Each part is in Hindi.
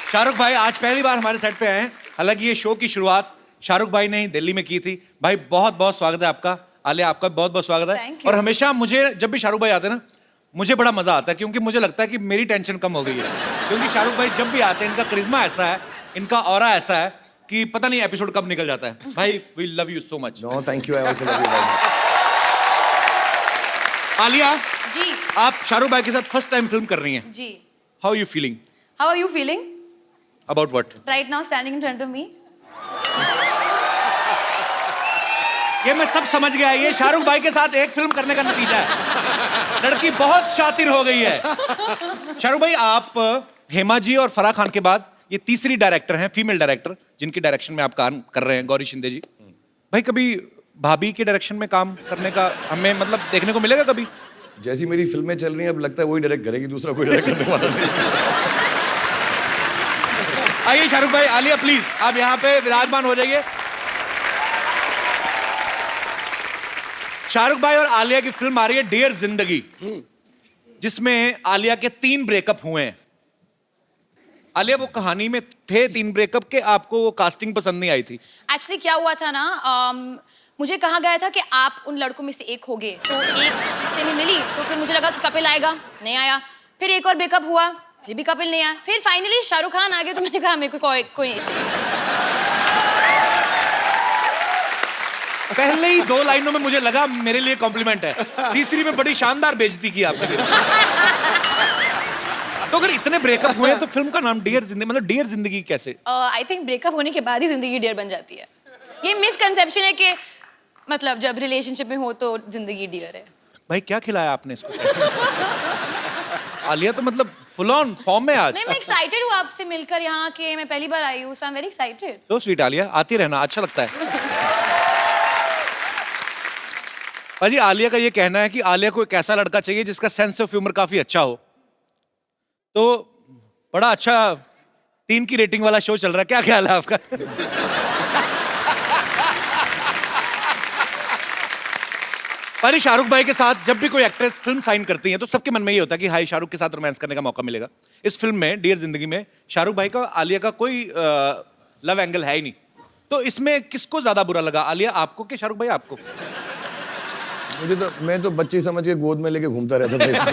शाहरुख भाई आज पहली बार हमारे सेट पे आए हैं। हालांकि ये शो की शुरुआत शाहरुख भाई ने ही दिल्ली में की थी। भाई बहुत बहुत स्वागत है आपका। आलिया आपका बहुत बहुत स्वागत है। और हमेशा मुझे जब भी शाहरुख भाई आते हैं ना, मुझे बड़ा मजा आता है, क्योंकि मुझे लगता है कि मेरी टेंशन कम हो गई है। क्योंकि शाहरुख भाई जब भी आते हैं, इनका करिश्मा ऐसा है, इनका ऑरा ऐसा है कि पता नहीं एपिसोड कब निकल जाता है। भाई we love you so much. No thank you, I also love you very much. Alia ji, आप शाहरुख भाई के साथ फर्स्ट टाइम फिल्म कर रही हैं। जी। How you feeling? How are you feeling? About what? Right now, standing in front of me. ये मैं सब समझ गया। ये शाहरुख भाई के साथ एक फिल्म करने का नतीजा है। लड़की बहुत शातिर हो गई है। शाहरुख भाई, आप हेमा जी और फराह खान के बाद ये तीसरी डायरेक्टर हैं, फीमेल डायरेक्टर, जिनकी डायरेक्शन में आप काम कर रहे हैं, गौरी शिंदे जी। भाई कभी भाभी के डायरेक्शन में काम करने का हमें मतलब देखने को मिलेगा कभी? जैसी मेरी फिल्में चल रही हैं, अब लगता है वही डायरेक्ट करेगी, दूसरा कोई डायरेक्ट करने वाला नहीं। आइए शाहरुख भाई, आलिया प्लीज आप यहाँ पे विराजमान हो जाइए। शाहरुख भाई और आलिया की फिल्म आ रही है डियर जिंदगी, जिसमें आलिया के 3 ब्रेकअप हुए हैं। आलिया, वो कहानी में थे 3 ब्रेकअप के, आपको वो कास्टिंग पसंद नहीं आई थी? Actually, क्या हुआ था ना, मुझे कहा गया था कि आप उन लड़कों में से एक होगे, तो एक से मैं मिली, तो फिर मुझे लगा कि कपिल आएगा, नहीं आया। फिर एक और ब्रेकअप हुआ, फिर भी कपिल नहीं आया। फिर फाइनली शाहरुख खान आ गए, तो मैंने कहा मेरे को कोई नहीं चाहिए। पहले ही 2 लाइनों में मुझे लगा मेरे लिए कॉम्प्लीमेंट है, तीसरी में बड़ी शानदार बेइज्जती की आपने। तो अगर इतने ब्रेकअप हुए तो फिल्म का नाम डियर जिंदगी, मतलब डियर जिंदगी कैसे? आई थिंक ब्रेकअप होने के बाद ही जिंदगी डियर बन जाती है। ये मिसकंसेप्शन है कि मतलब जब रिलेशनशिप में हो तो जिंदगी डियर है। भाई क्या खिलाया आपने इसको? आलिया तो मतलब फुल ऑन फॉर्म में आज। नहीं, मैं एक्साइटेड हूँ आपसे मिलकर यहाँ के, मैं पहली बार आई हूँ, सो आई एम वेरी एक्साइटेड। तो स्वीट आलिया, आती रहना, अच्छा लगता है। भाजी, आलिया का ये कहना है कि आलिया को एक ऐसा लड़का चाहिए जिसका सेंस ऑफ ह्यूमर काफी अच्छा हो। तो बड़ा अच्छा 3 की रेटिंग वाला शो चल रहा है, क्या ख्याल है आपका? अरे शाहरुख भाई के साथ जब भी कोई एक्ट्रेस फिल्म साइन करती है तो सबके मन में ये होता है कि हाई शाहरुख के साथ रोमांस करने का मौका मिलेगा। इस फिल्म में डियर जिंदगी में शाहरुख भाई का आलिया का कोई लव एंगल है ही नहीं। तो इसमें किसको ज्यादा बुरा लगा, आलिया आपको कि शाहरुख भाई आपको? मैं तो बच्चे समझ के गोद में लेके घूमता रहता था इसको।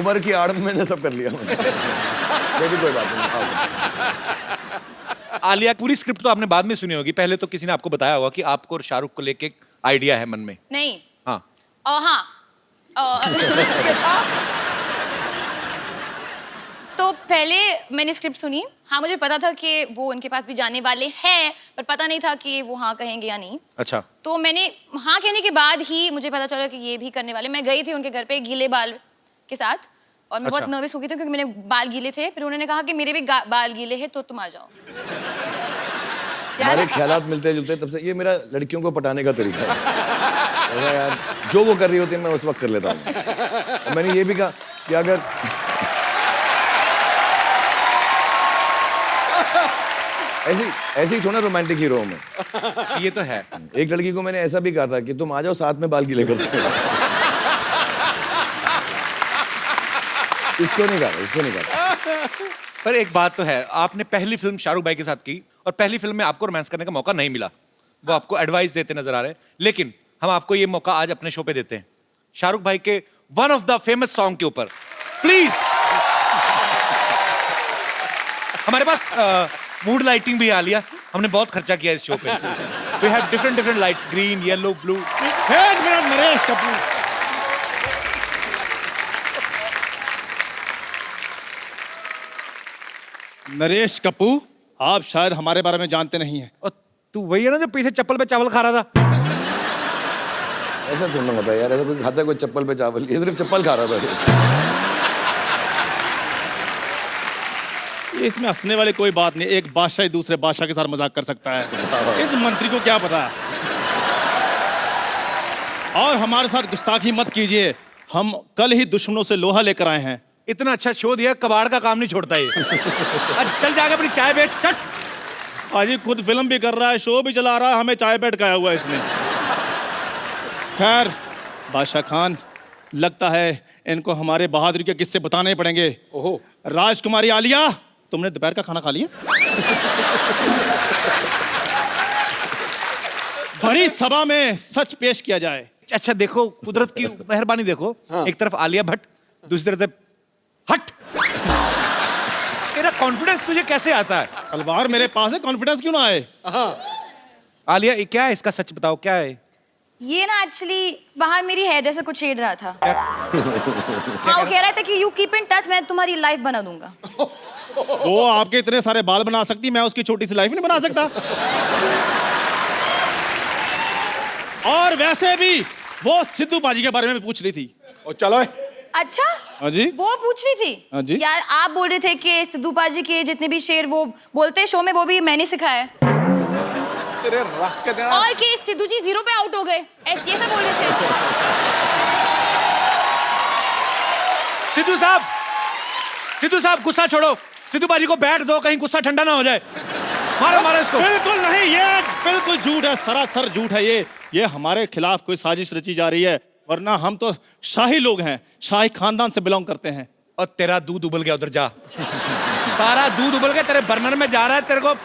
उम्र की आड़ में मैंने सब कर लिया। मेरी कोई बात नहीं। आलिया, पूरी स्क्रिप्ट तो आपने बाद में सुनी होगी, पहले तो किसी ने आपको बताया होगा कि आपको और शाहरुख को लेके एक आइडिया है मन में? नहीं। हाँ। तो पहले मैंने स्क्रिप्ट सुनी, हाँ मुझे पता था कि वो उनके पास भी जाने वाले हैं, पर पता नहीं था कि वो हाँ कहेंगे या नहीं। अच्छा। तो मैंने हाँ कहने के बाद ही मुझे पता चला कि ये भी करने वाले। मैं गई थी उनके घर पे गीले बाल के साथ, और मैं बहुत नर्वस हो गई थी क्योंकि मेरे बाल गीले थे। फिर उन्होंने कहा कि मेरे भी बाल गीले हैं, तो तुम आ जाओ। हमारे ख्यालात मिलते जुलते, तब से ये मेरा लड़कियों को पटाने का तरीका है। यार जो वो कर रही होती है मैं उस वक्त कर लेता हूँ। मैंने ये भी कहा कि अगर ऐसे ही थोड़ा रोमांटिक हीरो हूं मैं। ये तो है। एक लड़की को मैंने ऐसा भी कहा था कि तुम आ जाओ साथ में बाल गीले करते हो। इसको नहीं कहा। पर एक बात तो है, आपने पहली फिल्म शाहरुख भाई के साथ की और पहली फिल्म में आपको रोमांस करने का मौका नहीं मिला। वो आपको एडवाइस देते नजर आ रहे हैं, लेकिन हम आपको ये मौका आज अपने शो पे देते हैं, शाहरुख भाई के one of the famous song के ऊपर। प्लीज। हमारे पास मूड लाइटिंग भी आ लिया, हमने बहुत खर्चा किया इस शो पे। We have different lights, green, yellow, blue. Naresh Kapoor, Naresh Kapoor, आप शायद हमारे बारे में जानते नहीं हैं। और तू वही है ना जो पीछे चप्पल पे चावल खा रहा था? ऐसा थोड़ा होता है यार, ऐसा कोई खाता है कोई चप्पल पे चावल? ये सिर्फ चप्पल खा रहा था। इसमें हंसने वाली कोई बात नहीं, एक बादशाह दूसरे बादशाह के साथ मजाक कर सकता है, इस मंत्री को क्या पता। और हमारे साथ गुस्ताखी मत कीजिए, हम कल ही दुश्मनों से लोहा लेकर आए हैं। इतना अच्छा शो दिया, कबाड़ का काम नहीं छोड़ता ये। चल जाके अपनी चाय बेच, चट। अजी खुद फिल्म भी कर रहा है, शो भी चला रहा है, हमें चाय पे अटकाया हुआ है इसने। खैर बादशाह खान, लगता है इनको हमारे बहादुरी के किस्से बताने पड़ेंगे। ओहो। राजकुमारी आलिया, तुमने दोपहर का खाना खा लिया? बड़ी सभा में सच पेश किया जाए। अच्छा देखो, कुदरत की मेहरबानी देखो। हाँ। एक तरफ आलिया भट्ट, दूसरी तरफ हट। तेरा कॉन्फिडेंस तुझे कैसे आता है? तलवार मेरे पास है, कॉन्फिडेंस क्यों ना आए? आलिया ये क्या है? इसका सच बताओ, क्या है? ये ना एक्चुअली बाहर मेरी हेयर ड्रेसर को छेड़ रहा था। हाँ, वो कह रहा था कि यू कीप इन टच, मैं तुम्हारी लाइफ बना दूंगा। वो आपके इतने सारे बाल बना सकती, मैं उसकी छोटी सी लाइफ नहीं बना सकता। और वैसे भी वो सिद्धू बाजी के बारे में पूछ रही थी। ओ चलो। अच्छा, हाँ जी, वो पूछ रही थी? हाँ जी। यार आप बोल रहे थे कि सिद्धू पाजी के जितने भी शेर वो बोलते हैं शो में, वो भी मैंने सिखाया है। तेरे रख के देना। और कि सिद्धू जी 0 पे आउट हो गए, ये सब बोल रहे थे। सिद्धू साहब गुस्सा छोड़ो। सिद्धू बाजी को बैठ दो, कहीं गुस्सा ठंडा ना हो जाए। मारो मारो इसको। बिल्कुल नहीं, ये बिल्कुल झूठ है, सरासर झूठ है। ये हमारे खिलाफ कोई साजिश रची जा रही है, वरना हम तो शाही लोग हैं, शाही खानदान से बिलोंग करते हैं। और तेरा दूध उबल गया, उधर जा। सारा दूध उबल गया, तेरे बर्नर में जा रहा है। तेरे को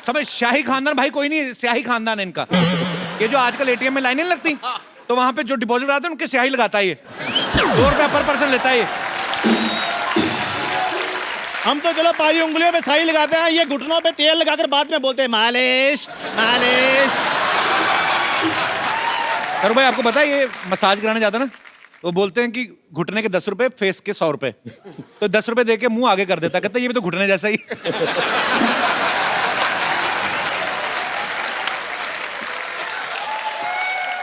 समझ, शाही खानदान भाई कोई नहीं, स्याही खानदान है इनका। ये जो आजकल एटीएम में लाइनें लगती, तो वहां पे जो डिपॉजिट आते हैं उनके स्याही लगाता है ये। 2 रुपया पर पर्सन लेता है ये। हम तो चलो पाजी उंगलियों पे स्याही लगाते हैं, ये घुटनों पे तेल लगाकर बाद में बोलते हैं मालिश मालिश। और भाई आपको पता है, ये मसाज कराने जाता है ना, वो बोलते हैं कि घुटने के 10 रुपए, फेस के 100 रुपए। तो 10 रुपए दे के मुंह आगे कर देता, कहता है ये भी तो घुटने जैसा ही।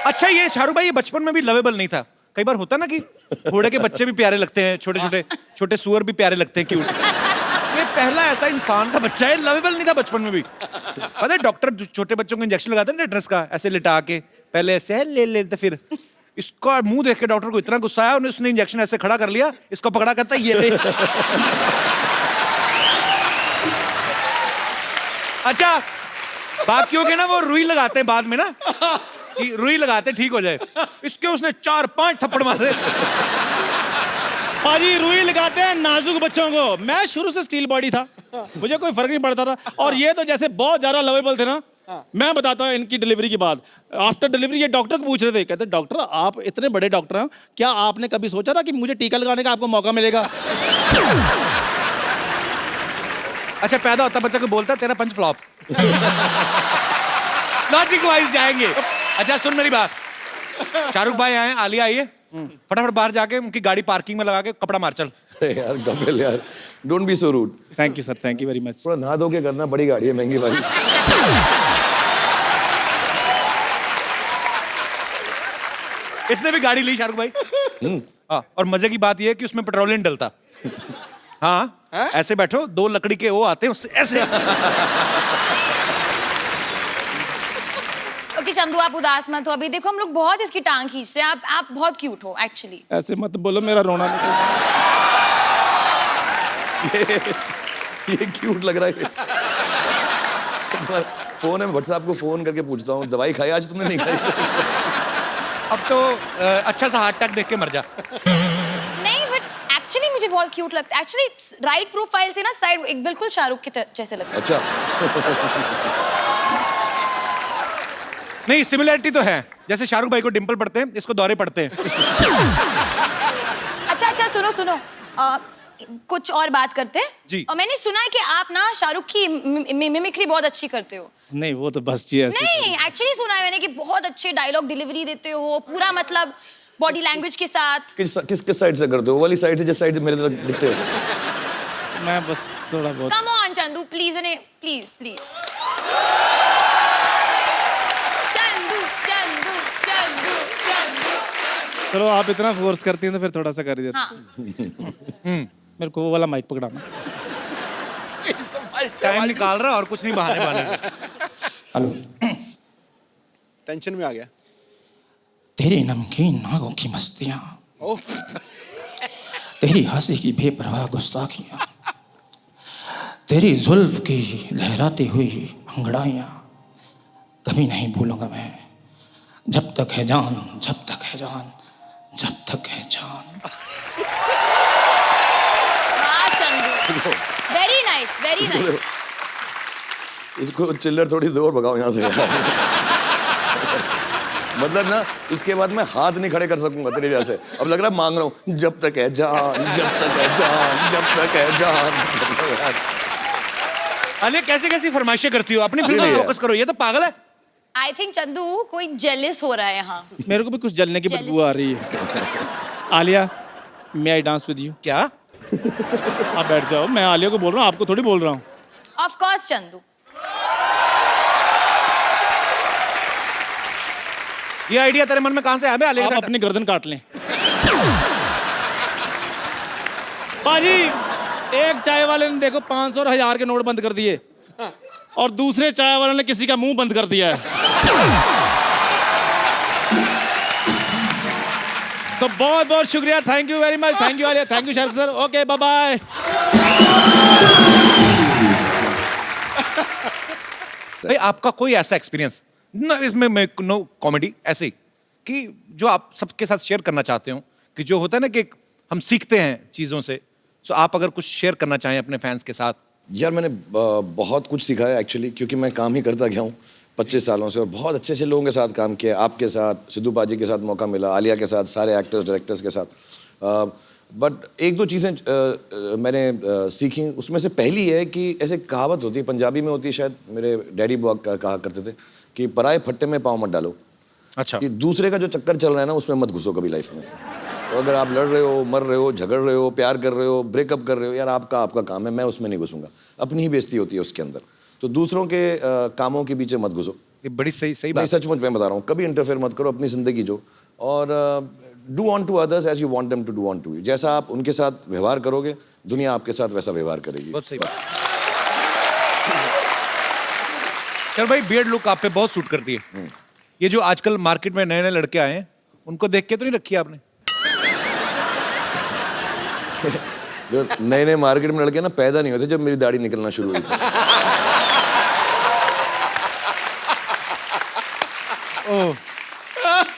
अच्छा ये शाहरुख भाई, ये बचपन में भी लवेबल नहीं था? कई बार होता ना कि घोड़े के बच्चे भी प्यारे लगते हैं, छोटे छोटे छोटे सुअर भी प्यारे लगते हैं, क्यूट। ये पहला ऐसा इंसान का बच्चा है, लवेबल नहीं था बचपन में भी। पता है डॉक्टर छोटे बच्चों को इंजेक्शन लगाते हैं टेटनस का, ऐसे लिटा के, पहले ऐसे ले लेते, फिर इसका मुंह देख के डॉक्टर को इतना गुस्सा आया, उसने इंजेक्शन ऐसे खड़ा कर लिया, इसको पकड़ा, कहता ये ले। अच्छा बाकियों के ना वो रुई लगाते हैं बाद में ना, कि रुई लगाते ठीक हो जाए, इसके उसने 4-5 थप्पड़ मारे। पाजी रुई लगाते हैं नाजुक बच्चों को। मैं शुरू से स्टील बॉडी था, मुझे कोई फर्क नहीं पड़ता था। और ये तो जैसे बहुत ज्यादा लवेबल थे ना। मैं बताता हूँ इनकी डिलीवरी के बाद, आफ्टर डिलीवरी ये डॉक्टर को पूछ रहे थे, कहते डॉक्टर आप इतने बड़े डॉक्टर हैं, क्या आपने कभी सोचा था कि मुझे टीका लगाने का आपको मौका मिलेगा? अच्छा पैदा होता बच्चा को बोलता तेरा पंच फ्लॉप। लॉजिक वाइज जाएंगे। अच्छा सुन मेरी बात, शाहरुख भाई आए, आलिया आई है, फटाफट बाहर जाके उनकी गाड़ी पार्किंग में लगा के कपड़ा मार चल। यार कपिल यार, don't be so rude. Thank you sir, thank you very much. थोड़ा नहा धो के करना, बड़ी गाड़ी है, महंगी वाली। इसने भी गाड़ी ली शाहरुख भाई। हाँ, और मजे की बात यह है कि उसमें पेट्रोल नहीं डलता। हाँ ऐसे बैठो, 2 लकड़ी के वो आते हैं उससे ऐसे। ओके चंदू आप उदास मत हो, अभी देखो हम लोग बहुत इसकी टांग खींच रहे हैं, आप बहुत क्यूट हो एक्चुअली। ऐसे मत बोलो, मेरा रोना निकल। ये क्यूट लग रहा है। फोन है, व्हाट्सएप को फोन करके पूछता हूँ दवाई खाई आज तुमने? नहीं खाई। अब तो अच्छा सा हार्ट अटैक देख के मर जा। नहीं बट एक्चुअली मुझे बहुत क्यूट लगता है। एक्चुअली राइट प्रोफाइल से ना साइड एक बिल्कुल शाहरुख के जैसे लगता है। अच्छा। नहीं सिमिलरिटी तो है, जैसे शाहरुख भाई को डिंपल पड़ते हैं, इसको दौरे पड़ते हैं। अच्छा सुनो कुछ और बात करते हैं जी। और मैंने सुना है कि आप ना शाहरुख की मिमिक्री बहुत अच्छी करते हो। नहीं वो तो बस जी ऐसे। नहीं एक्चुअली सुना है मैंने कि बहुत अच्छे डायलॉग डिलीवरी देते हो, पूरा मतलब बॉडी लैंग्वेज के साथ। किस साइड से करते हो? वो वाली साइड से, जिस साइड से मेरे तरफ दिखते हो? मैं बस थोड़ा बहुत। कम ऑन चंदू प्लीज, मैंने प्लीज चंदू। चलो आप इतना फोर्स करती हैं तो फिर थोड़ा सा कर ही देते। हाँ। मेरे को वो वाला माइक पकड़ाना। टाइम निकाल रहा और कुछ नहीं, बहाने बहाने। हेलो, टेंशन में आ गया। तेरे नमकीन नागों की मस्तियां, तेरी हंसी की बेपरवाह गुस्ताखियां, तेरी जुल्फ की लहराती हुई अंगड़ाइयां कभी नहीं भूलूंगा मैं। जब तक है जान, जब तक है जान, जब तक है जान। Very nice. इसको चिल्लर थोड़ी दूर भगाओ यहाँ से यार। मतलब ना इसके बाद मैं हाथ नहीं खड़े कर सकूंगा तेरी वजह से। अब लग रहा है मांग रहा हूँ, जब तक है जान, जब तक है जान, जब तक है जान। आलिया कैसे कैसी फरमाइशें करती हो? अपनी फिल्म ये में है। फोकस करो, ये तो पागल है। आई थिंक चंदू कोई जेलिस हो रहा है यहाँ। मेरे को भी कुछ जलने की बदबू आ रही है। आलिया, मे आई डांस विद यू? क्या? आप बैठ जाओ, मैं आलिया को बोल रहा हूँ, आपको थोड़ी बोल रहा हूँ। Of course Chandu. ये आइडिया तेरे मन में कहां से आया? बे आलिया के आप साथ- अपनी गर्दन काट लें। बाजी, एक चाय वाले ने देखो 500 और 1000 के नोट बंद कर दिए और दूसरे चाय वाले ने किसी का मुंह बंद कर दिया है। तो बहुत बहुत शुक्रिया, thank you very much, thank you Alia, thank you Shahrukh sir, okay bye bye. भाई आपका कोई ऐसा एक्सपीरियंस ना, इसमें मैं नो कॉमेडी ऐसी कि जो आप सबके साथ शेयर करना चाहते हो, कि जो होता है ना कि हम सीखते हैं चीजों से, सो आप अगर कुछ शेयर करना चाहें अपने फैंस के साथ। यार मैंने बहुत कुछ सीखा है एक्चुअली, क्योंकि मैं काम ही करता गया हूँ 25 सालों से और बहुत अच्छे अच्छे लोगों के साथ काम किया। आपके साथ, सिद्धू पाजी के साथ मौका मिला, आलिया के साथ, सारे एक्टर्स डायरेक्टर्स के साथ। बट एक दो चीज़ें मैंने सीखी, उसमें से पहली है कि ऐसे कहावत होती है, पंजाबी में होती है शायद, मेरे डैडी बुआ कहा करते थे कि पराए फट्टे में पाँव मत डालो। अच्छा। कि दूसरे का जो चक्कर चल रहा है ना उसमें मत घुसो कभी लाइफ में। तो अगर आप लड़ रहे हो, मर रहे हो, झगड़ रहे हो, प्यार कर रहे हो, ब्रेकअप कर रहे हो, यार आपका काम है, मैं उसमें नहीं घुसूंगा। अपनी ही बेइज्जती होती है उसके अंदर, तो दूसरों के कामों के पीछे मत घुसो। ये बड़ी सही नहीं, बात। सचमुच मैं बता रहा हूँ, कभी इंटरफेयर मत करो, अपनी जिंदगी जो, और do unto others as you want them to do unto you. जैसा आप उनके साथ व्यवहार करोगे, दुनिया आपके साथ वैसा व्यवहार करेगी। बहुत सही बात। चल भाई, बियर्ड लुक आप पे बहुत सूट करती है। ये जो आजकल मार्केट में नए नए लड़के आए हैं, उनको देख के तो नहीं रखी है आपने? जो नए नए मार्केट में लड़के ना पैदा नहीं होते जब मेरी दाढ़ी निकलना शुरू हुई थी।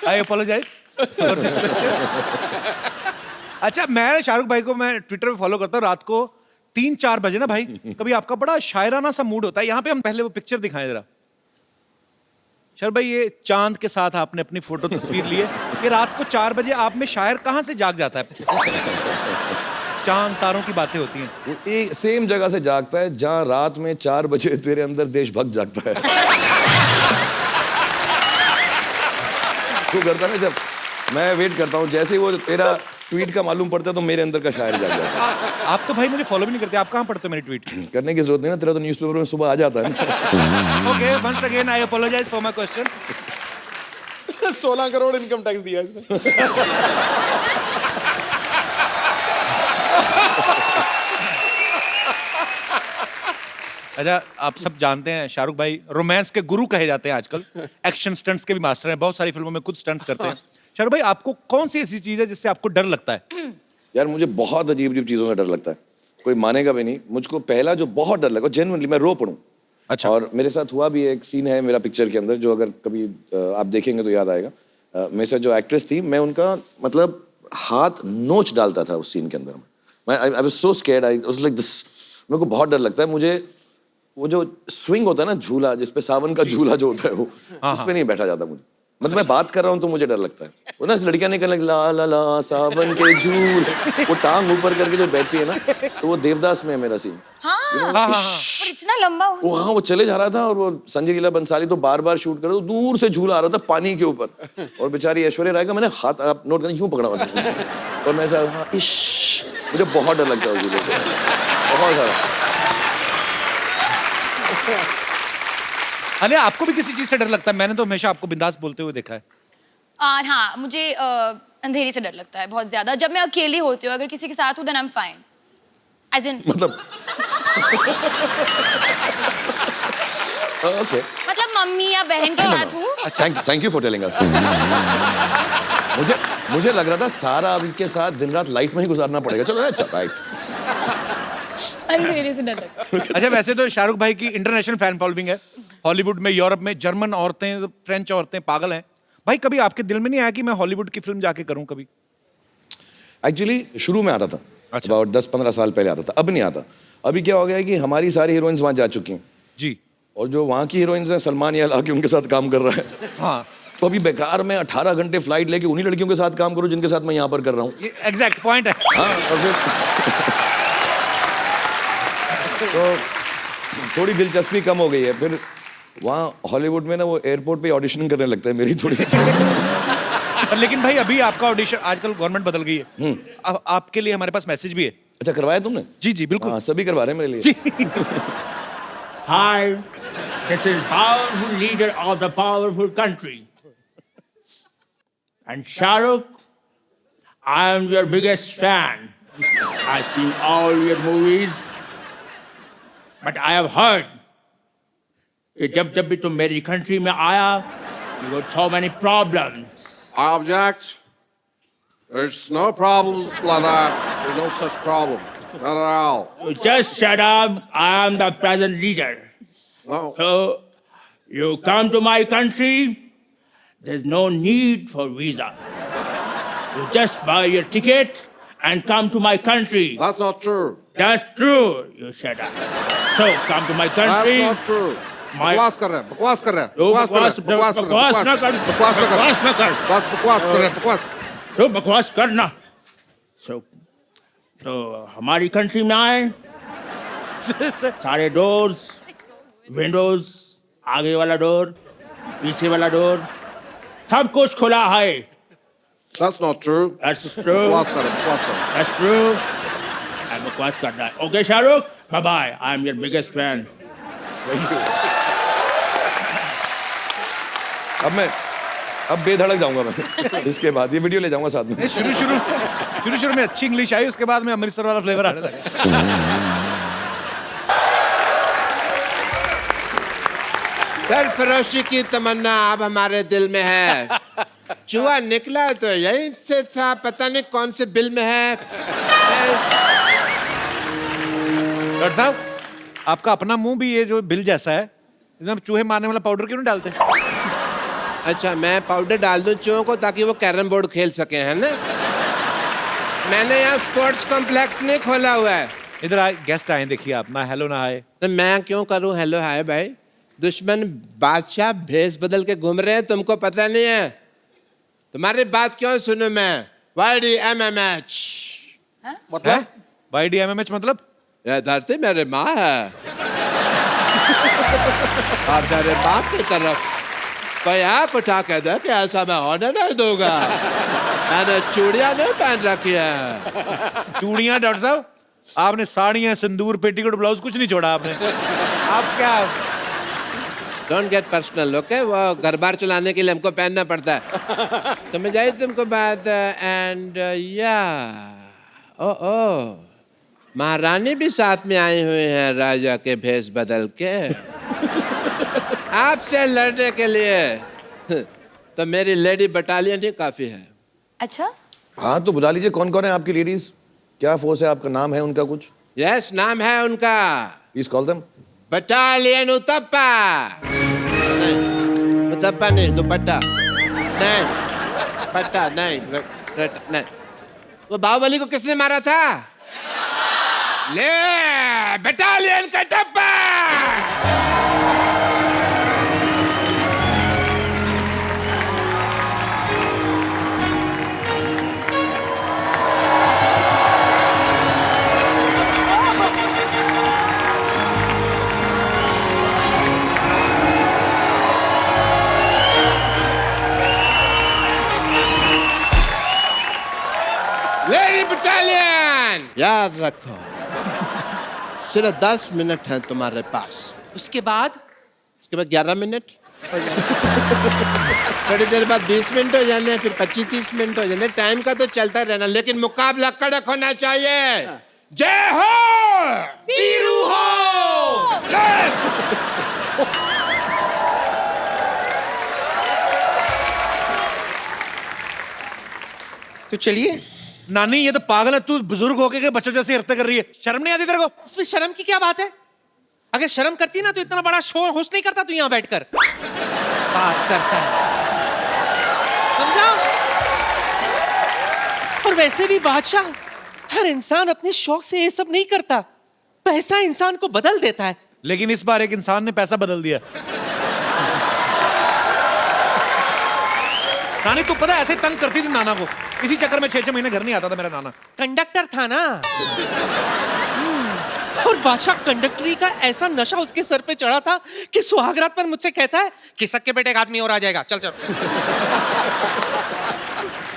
आई अपोलोजाइज फॉर दिस क्वेश्चन। अच्छा, मैं शाहरुख भाई को मैं ट्विटर पे फॉलो करता हूँ। रात को 3-4 बजे ना भाई, कभी आपका बड़ा शायराना सा मूड होता है। यहाँ पे हम पहले वो पिक्चर दिखाएं जरा। शर भाई, ये चांद के साथ आपने अपनी फोटो तस्वीर ली है। ये रात को 4 बजे आप में शायर कहाँ से जाग जाता है? चांद तारों की बातें होती हैं। वो एक सेम जगह से जागता है जहाँ रात में 4 बजे तेरे अंदर देशभक्त जागता है। तू करता ना, जब मैं वेट करता हूँ, जैसे ही वो तेरा ट्वीट का मालूम पड़ता है तो मेरे अंदर का शायर जाग जाता है। आप तो भाई मुझे फॉलो भी नहीं करते, आप कहाँ पढ़ते हो मेरी ट्वीट? करने की जरूरत नहीं ना, तेरा तो न्यूज़पेपर में सुबह आ जाता है ना। Okay, once again I apologise for my question. 16 crore income tax दिया इसमें। अच्छा, आप सब जानते हैं शाहरुख भाई रोमांस के गुरु कहे जाते हैं आजकल। एक्शन स्टंट्स के भी मास्टर हैं, बहुत सारी फिल्मों में खुद स्टंट्स करते हैं। शाहरुख भाई, आपको कौन सी ऐसी चीज है जिससे आपको डर लगता है? यार मुझे बहुत अजीब अजीब चीज़ों से डर लगता है, कोई मानेगा भी नहीं। मुझको पहला जो बहुत डर लगा, जेन्युइनली मैं रो पड़ूं। अच्छा। और मेरे साथ हुआ भी, एक सीन है मेरा पिक्चर के अंदर जो अगर कभी आप देखेंगे तो याद आएगा। मेरे साथ जो एक्ट्रेस थी, मैं उनका मतलब हाथ नोच डालता था उस सीन के अंदर। मैं I was so scared, I was like this. मेरे को बहुत डर लगता है। मुझे वो जो स्विंग होता है ना, झूला जिसपे सावन का झूला जो होता है वो, उस पे नहीं बैठा जाता मुझे। मतलब मैं बात कर रहा हूँ तो मुझे डर लगता है। वो ना लड़कियां निकलने ला ला ला सावन के झूल, वो टांग ऊपर करके जो बैठती है ना, तो वो देवदास में है मेरा सीन। हाँ, पर इतना लंबा हो। वो हाँ, वो चले जा रहा था और वो संजय लीला बंसाली तो बार बार शूट कर रहे, तो दूर से झूला आ रहा था पानी के ऊपर, और बेचारी ऐश्वर्या राय का मैंने हाथ, आप नोट करना, यूं पकड़ा हुआ था और मैं ऐसा हाँ, इश्श, मुझे बहुत डर लगता है उस झूले से, बहुत सारा। अरे आपको भी किसी चीज से डर लगता है? मैंने तो हमेशा आपको बिंदास बोलते हुए देखा है। हाँ, मुझे अंधेरे से डर लगता है बहुत ज्यादा। जब मैं अकेली होती हूँ, अगर किसी के साथ हूँ then I am fine, as in मतलब ओके, मतलब मम्मी या बहन के साथ हूँ। Thank you for telling us. मुझे लग रहा था सारा अब इसके साथ दिन रात लाइट में ही गुजारना पड़ेगा। चलो अच्छा, राइट। अंधेरे से डर लगता है। अच्छा, वैसे तो शाहरुख भाई की इंटरनेशनल फैन फॉलोइंग है। हॉलीवुड में, यूरोप में, जर्मन औरतें, फ्रेंच औरतें पागल हैं। भाई कभी आपके दिल में नहीं आया कि मैं हॉलीवुड की फिल्म जाके करूं कभी? एक्चुअली शुरू में आता था, अच्छा। अबाउट 10-15 साल पहले आता था, अब नहीं आता। अभी क्या हो गया है कि हमारी सारी हीरोइंस वहाँ जा चुकी हैं जी और जो वहाँ की हीरोइंस हैं सलमान यार आके उनके साथ काम कर रहा है। हाँ तो अभी बेकार में 18 घंटे फ्लाइट लेके उन्हीं लड़कियों के साथ काम करूँ जिनके साथ मैं यहाँ पर कर रहा हूँ। ये एग्जैक्ट पॉइंट है। हाँ और फिर तो थोड़ी दिलचस्पी कम हो गई है। फिर वहाँ हॉलीवुड में ना वो एयरपोर्ट पे ऑडिशनिंग करने लगता है मेरी थोड़ी। पर लेकिन भाई अभी आपका ऑडिशन, आजकल गवर्नमेंट बदल गई है, अब आपके लिए हमारे पास मैसेज भी है। अच्छा करवाया तुमने? जी जी बिल्कुल। हाँ सभी करवा रहे हैं मेरे लिए। Hi, this is powerful leader of the powerful country. And Shahrukh, I am your biggest fan. I've seen all your movies. But I have heard कि जब भी तुम मेरी कंट्री में आया, you got so many problems. I object. There's no problems like that. There's no such problem. Not at all. You just shut up. I am the present leader. No. So you come to my country, there's no need for visa. You just buy your ticket and come to my country. That's not true. That's true. You shut up. So come to my country. That's not true. My- बकवास कर रहे हैं, बकवास कर रहे हैं, तो बकवास कर रहे हैं, बकवास कर रहे हैं, बकवास ना कर, बकवास ना कर, बकवास ना कर। बकवास कर रहे हैं, बकवास। तो बकवास करना। तो हमारी कंट्री में आए, सारे डोर्स, विंडोज, आगे वाला डोर, पीछे वाला डोर, सब कुछ खुला है। That's not true. That's true. बकवास कर रहे हैं, बकवास कर रहे हैं। That's true. I'm बकवास करना है। Okay, Shahrukh, bye bye. I'm your biggest fan. अब बेधड़क जाऊंगा मैं। इसके बाद ये वीडियो ले जाऊंगा साथ में। शुरू में अच्छी इंग्लिश आई, उसके बाद में अमृतसर वाला फ्लेवर आने लगा। सरफरोशी की तमन्ना अब हमारे दिल में है। चूहा निकला तो यहीं से था, पता नहीं कौन से बिल में है। डॉक्टर साहब, आपका अपना मुंह भी ये जो बिल जैसा है, एकदम चूहे मारने वाला पाउडर क्यों नहीं डालते? अच्छा मैं पाउडर डाल दूं चूहों को ताकि वो कैरम बोर्ड खेल सके, है ना? मैंने यहाँ स्पोर्ट्स कॉम्प्लेक्स नहीं खोला हुआ है। इधर आए, गेस्ट आए, देखिए आप ना हेलो ना हाय। तो मैं क्यों करूं हेलो हाय भाई? दुश्मन बादशाह भेस बदल के घूम रहे हैं, तुमको पता नहीं है? तुम्हारी बात क्यों सुनूं मैं? YDMMH मतलब YDMMH मतलब? ये धरती मेरी माँ है और मेरे बाप की तरफ कोई आँख उठा के दे कि ऐसा मैं होने नहीं दूंगा। मैंने चूड़ियां नहीं पहन रखी है। चूड़ियां डॉक्टर साहब, आपने साड़ियां, सिंदूर, पेटीकोट, ब्लाउज कुछ नहीं छोड़ा आपने। आप क्या? Don't get personal, okay? वो घर बार चलाने के लिए हमको पहनना पड़ता है। समझ आई तुमको बात? एंड या ओ महारानी भी साथ में आई हुई हैं राजा के भेष बदल के आपसे लड़ने के लिए। तो मेरी लेडी बटालियन ही काफी है। अच्छा, हाँ तो बुला लीजिए। कौन कौन है आपकी लेडीज? क्या फोर्स है आपका? नाम है उनका कुछ? यस नाम है उनका please call them. Battalion Uthappa. नहीं उतप्पा नहीं, दुपट्टा नहीं, पट्टा नहीं, नहीं। वो बाहुबली को किसने मारा था? ले बटालियन का टप्पा। लेडी बटालियन याद रखो, सिर्फ 10 मिनट है तुम्हारे पास। उसके बाद 11 मिनट। थोड़ी देर बाद 20 मिनट हो जाने, फिर 25-30 मिनट हो जाने। टाइम का तो चलता रहना, लेकिन मुकाबला कड़क होना चाहिए। जय हो वीरू हो। तो चलिए। नानी ये तो पागल है, तू बुजुर्ग होके के बच्चों जैसे हरकतें कर रही है। शर्म नहीं आती तेरे को? इसमें शर्म की क्या बात है? अगर शर्म करती ना तो इतना बड़ा शोर होश नहीं करता तू यहाँ बैठकर। बात करता है, समझा? और वैसे भी बादशाह हर इंसान अपने शौक से ये सब नहीं करता। पैसा इंसान को बदल देता है। लेकिन इस बार एक इंसान ने पैसा बदल दिया। नानी तू पता है ऐसे तंग करती थी नाना को, इसी चक्कर में 6-6 महीने घर नहीं आता था मेरा नाना। कंडक्टर था ना। और बादशाह कंडक्टरी का ऐसा नशा उसके सर पे चढ़ा था कि सुहागरात पर मुझसे कहता है कि सक्के बेटे एक आदमी और आ जाएगा, चल चल।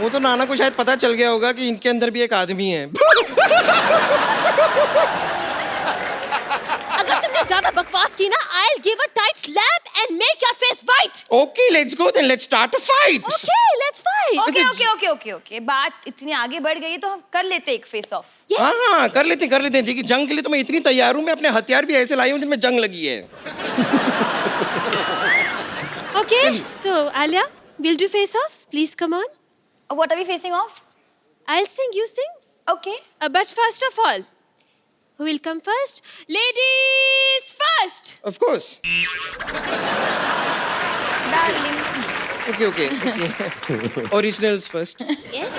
वो तो नाना को शायद पता चल गया होगा कि इनके अंदर भी एक आदमी है। अगर तुमने ज्यादा बकवास की ना, I'll give a tight slap and make your face white. Okay, let's go then. Let's start a fight. Okay, let's fight. Okay. बात इतनी आगे बढ़ गई तो हम कर लेते एक फेस ऑफ। हाँ, कर लेते हैं। देखिए जंग के लिए तो मैं इतनी तैयार हूँ, मैं अपने हथियार भी ऐसे लाई हूँ जिनमें जंग लगी है। Okay, so Alia, we'll do face off. Please come on. What are we facing off? I'll sing, you sing. Okay. But first of all, who will come first? Ladies first. Of course. Darling. Okay. Originals first. Yes.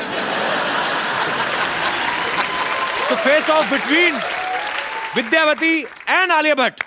So face off between Vidyavati and Alia Bhatt.